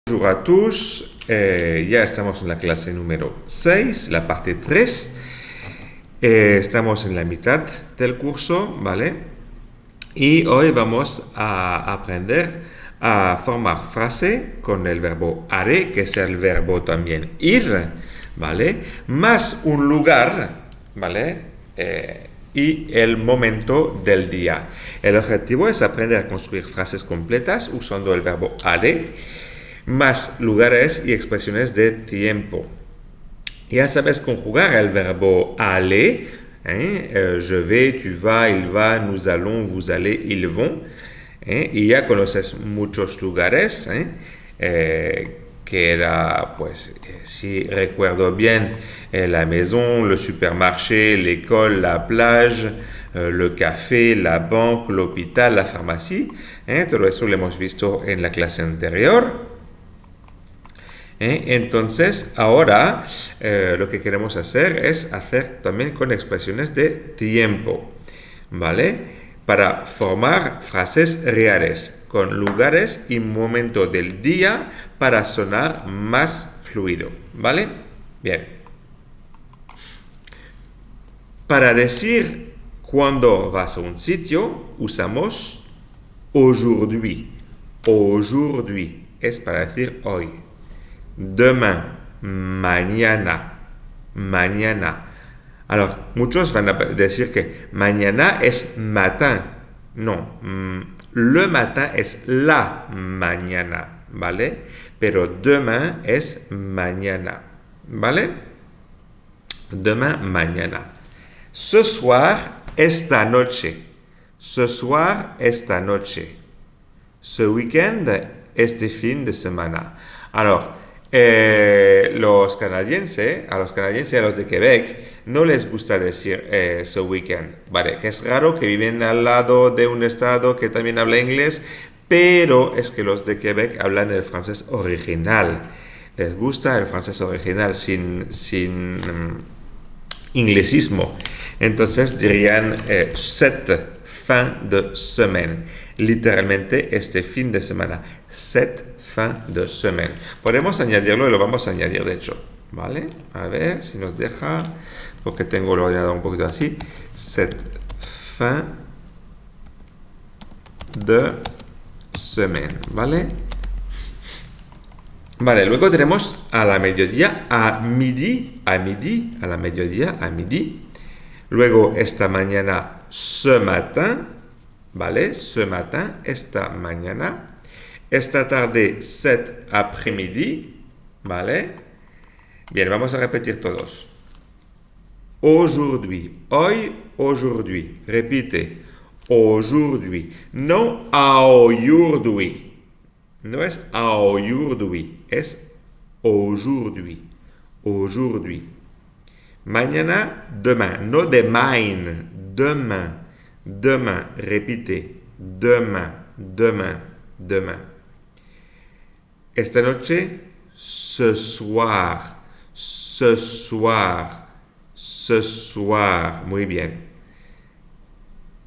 Bonjour a tous, ya estamos en la clase número 6, la parte 3. Estamos en la mitad del curso, ¿vale? Y hoy vamos a aprender a formar frase con el verbo haré, que es el verbo también ir, ¿vale? Más un lugar, ¿vale? Y el momento del día. El objetivo es aprender a construir frases completas usando el verbo haré, más lugares y expresiones de tiempo. Ya sabes conjugar el verbo aller, je vais, tu vas, il va, nous allons, vous allez, ils vont. Y ya conoces muchos lugares, que era, pues, si recuerdo bien, la maison, le supermarché, l'école, la plage, le café, la banque, l'hôpital, la pharmacie. Todo eso lo hemos visto en la clase anterior. Entonces, ahora lo que queremos hacer es hacer también con expresiones de tiempo, ¿vale? Para formar frases reales, con lugares y momento del día para sonar más fluido, ¿vale? Bien. Para decir cuando vas a un sitio, usamos aujourd'hui. Aujourd'hui es para decir hoy. Demain, mañana, mañana. Alors, muchos van a decir que mañana es matin. No, le matin es la mañana, ¿vale? Pero demain es mañana, ¿vale? Demain, mañana. Ce soir, esta noche. Ce soir, esta noche. Ce weekend, este fin de semana. Alors, los canadienses, a los de Quebec, no les gusta decir ce weekend, ¿vale? Que es raro, que viven al lado de un estado que también habla inglés, pero es que los de Quebec hablan el francés original. Les gusta el francés original sin inglesismo. Entonces dirían cette fin de semaine. Literalmente este fin de semana. Cette fin de semaine. Podemos añadirlo y lo vamos a añadir de hecho. ¿Vale? A ver si nos deja. Porque tengo el ordenador un poquito así. Cette fin de semaine. ¿Vale? Vale, luego tenemos a la mediodía, a midi, a la mediodía, a midi. Luego esta mañana, ce matin, ¿vale? Ce matin, esta mañana. Esta tarde, cet après-midi, ¿vale? Bien, vamos a repetir todos. Aujourd'hui, hoy, aujourd'hui. Repite, aujourd'hui. No aujourd'hui. No es aujourd'hui, es aujourd'hui. Aujourd'hui. Mañana, demain. No demain. Demain. Demain. Repite. Demain. Demain. Demain. Esta noche, ce soir. Ce soir. Ce soir. Muy bien.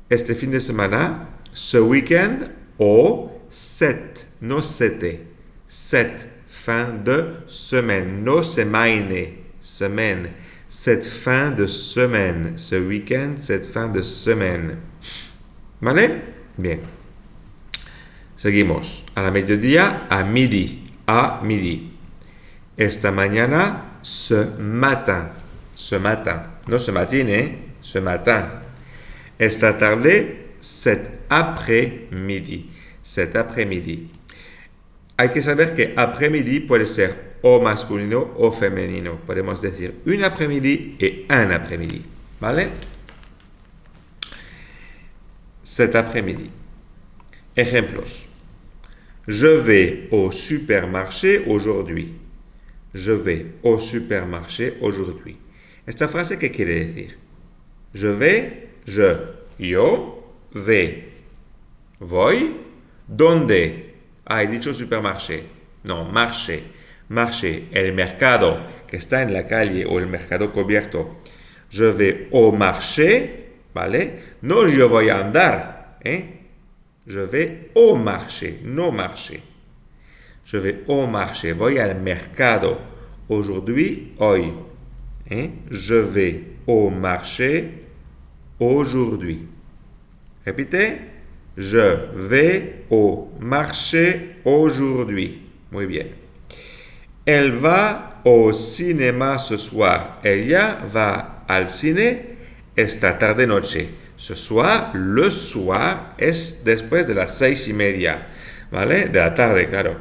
Este fin de semana, ce weekend o cette, no c'était, cette fin de semaine, no semaine, semaine, cette fin de semaine, ce week-end, cette fin de semaine. ¿Vale? Bien. Seguimos. A la mediodía, a midi, a midi. Esta mañana, ce matin, no ce matin, ce matin. Esta tarde, cet après-midi. Cet après-midi. Hay que saber que après-midi puede ser o masculino o femenino. Podemos decir un après-midi y un après-midi. ¿Vale? Cet après-midi. Ejemplos. Je vais au supermarché aujourd'hui. Je vais au supermarché aujourd'hui. Esta frase, ¿qué quiere decir? Je vais, yo, vais. Voy. ¿Dónde? He dicho supermarché. No, marché. Marché, el mercado que está en la calle o el mercado cubierto. Je vais au marché, ¿vale? No, yo voy a andar, Je vais au marché, no marché. Je vais au marché. Voy al mercado. Aujourd'hui, hoy. Je vais au marché aujourd'hui. Répétez. Je vais au marché aujourd'hui. Muy bien. Elle va au cinéma ce soir. Ella va al cine esta tarde-noche. Ce soir, le soir es después de las 6:30, ¿vale? De la tarde, claro.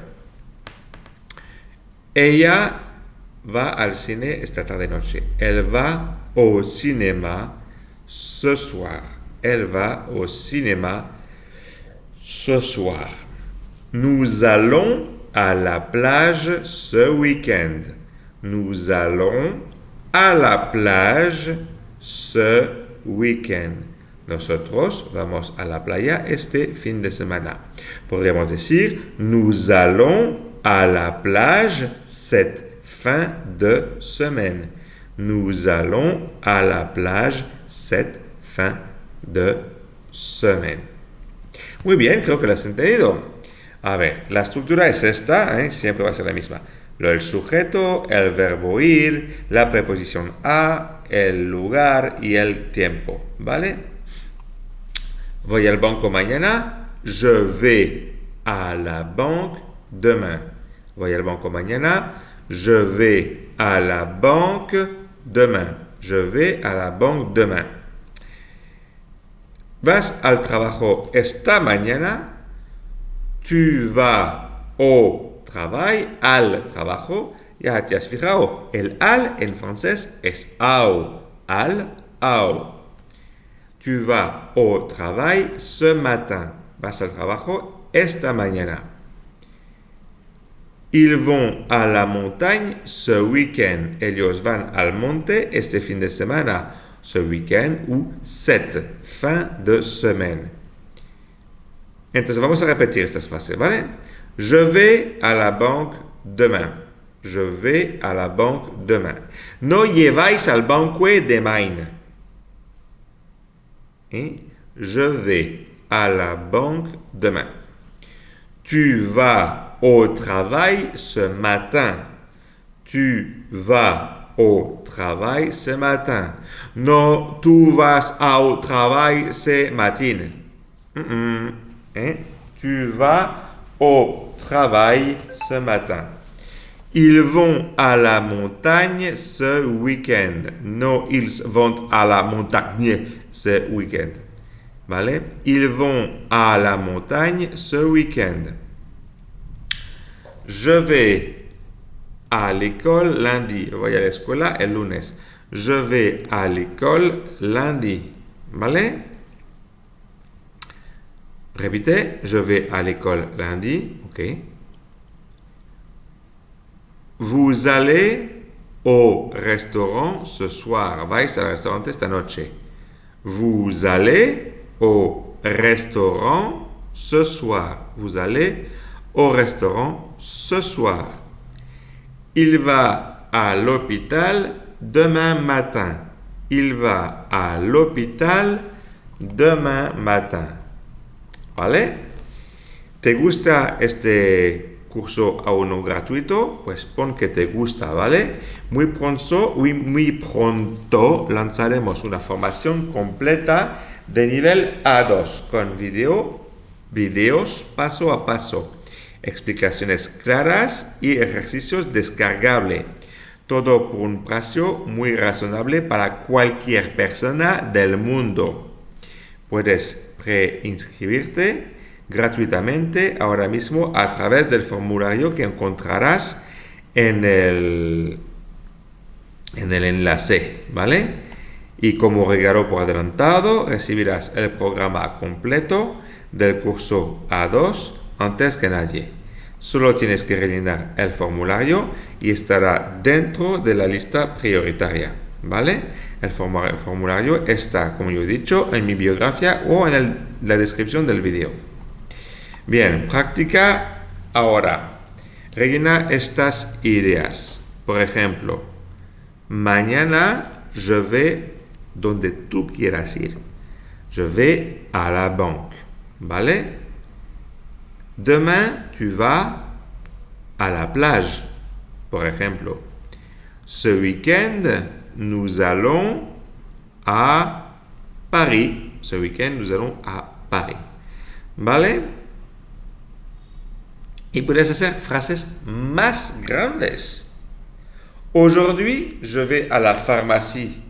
Ella va al cine esta tarde-noche. Elle va au cinéma ce soir. Elle va au cinéma ce soir. Nous allons à la plage ce week-end. Nous allons a la plage ce week-end. Nosotros vamos a la playa este fin de semana. Podríamos decir, nous allons a la plage cette fin de semaine. Nous allons a la plage cette fin de semaine. Muy bien, creo que lo has entendido. A ver, la estructura es esta, siempre va a ser la misma. El sujeto, el verbo ir, la preposición a, el lugar y el tiempo, ¿vale? Voy al banco mañana. Je vais à la banque demain. Voy al banco mañana. Je vais à la banque demain. Je vais à la banque demain. Vas al trabajo esta mañana. Tu vas au travail, al trabajo. Ya te has fijado, el al en francés es au. Al, au. Tu vas au travail ce matin. Vas al trabajo esta mañana. Ils vont à la montagne ce week-end. Ellos van al monte este fin de semana. Ce week-end ou cette fin de semaine. Entonces vamos a repetir estas frases, ¿vale? Je vais à la banque demain. Je vais à la banque demain. No lleváis al banco demain. Je vais à la banque demain. Tu vas au travail ce matin. Tu vas au travail ce matin. No, tú vas au travail ce matin. Tu vas au travail ce matin. Ils vont à la montagne ce week-end. No, ils vont à la montagne ce week-end. ¿Vale? Ils vont à la montagne ce week-end. Je vais à l'école lundi. Voy a la escuela el lunes. Je vais à l'école lundi. ¿Vale? Répétez. Je vais à l'école lundi. Ok. Vous allez au restaurant ce soir. Vais al restaurante esta noche. Vous allez au restaurant ce soir. Vous allez au restaurant ce soir. Il va à l'hôpital demain matin. Il va à l'hôpital demain matin. ¿Vale? ¿Te gusta este curso A1 gratuito? Pues pon que te gusta, ¿vale? Muy pronto lanzaremos una formación completa de nivel A2 con videos paso a paso, explicaciones claras y ejercicios descargables. Todo por un precio muy razonable para cualquier persona del mundo. Puedes preinscribirte gratuitamente ahora mismo a través del formulario que encontrarás en el enlace, ¿vale? Y como regalo por adelantado, recibirás el programa completo del curso A2 antes que nadie. Solo tienes que rellenar el formulario y estará dentro de la lista prioritaria, ¿vale? El formulario está, como yo he dicho, en mi biografía o en la descripción del video. Bien, práctica ahora. Rellena estas ideas. Por ejemplo, mañana je vais donde tú quieras ir. Je vais à la banque. ¿Vale? Demain, tu vas à la plage. Por ejemplo, ce week-end, nous allons a Paris. Ce week-end, nous allons a Paris. ¿Vale? Y puedes hacer frases más grandes. Aujourd'hui, je vais à la pharmacie.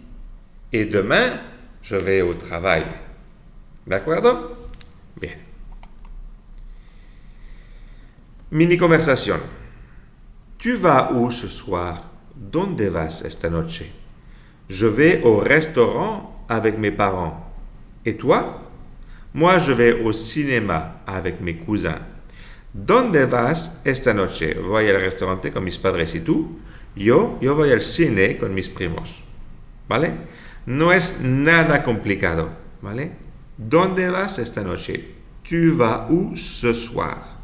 Et demain, je vais au travail. ¿De acuerdo? Bien. Mini conversación. ¿Tu vas où ce soir? ¿Dónde vas esta noche? Je vais au restaurant avec mes parents. Et toi? Moi, je vais au cinéma avec mes cousins. ¿Dónde vas esta noche? Voy al restaurante con mis padres. ¿Y tú? Yo voy al cine con mis primos. ¿Vale? No es nada complicado. ¿Vale? ¿Dónde vas esta noche? Tu vas où ce soir?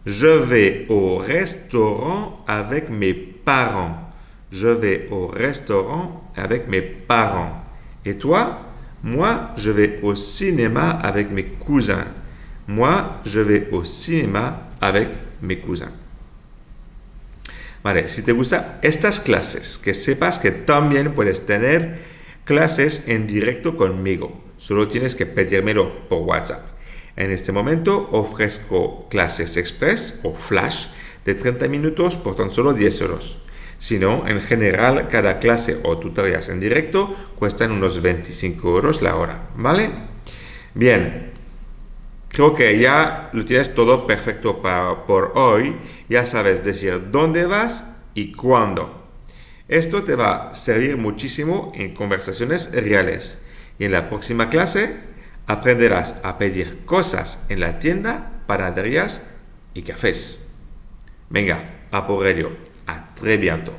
Je vais au restaurant avec mes parents. Je vais au restaurant avec mes parents. Et toi? Moi, je vais au cinéma avec mes cousins. Moi, je vais au cinéma avec mes cousins. Vale, si te gustan estas clases, que sepas que también puedes tener clases en directo conmigo. Solo tienes que pedírmelo por WhatsApp. En este momento ofrezco clases express o flash de 30 minutos por tan solo 10 euros. Si no, en general, cada clase o tutorías en directo cuestan unos 25 euros la hora, ¿vale? Bien, creo que ya lo tienes todo perfecto por hoy. Ya sabes decir dónde vas y cuándo. Esto te va a servir muchísimo en conversaciones reales. Y en la próxima clase aprenderás a pedir cosas en la tienda, panaderías y cafés. Venga, a por ello. A très bientôt.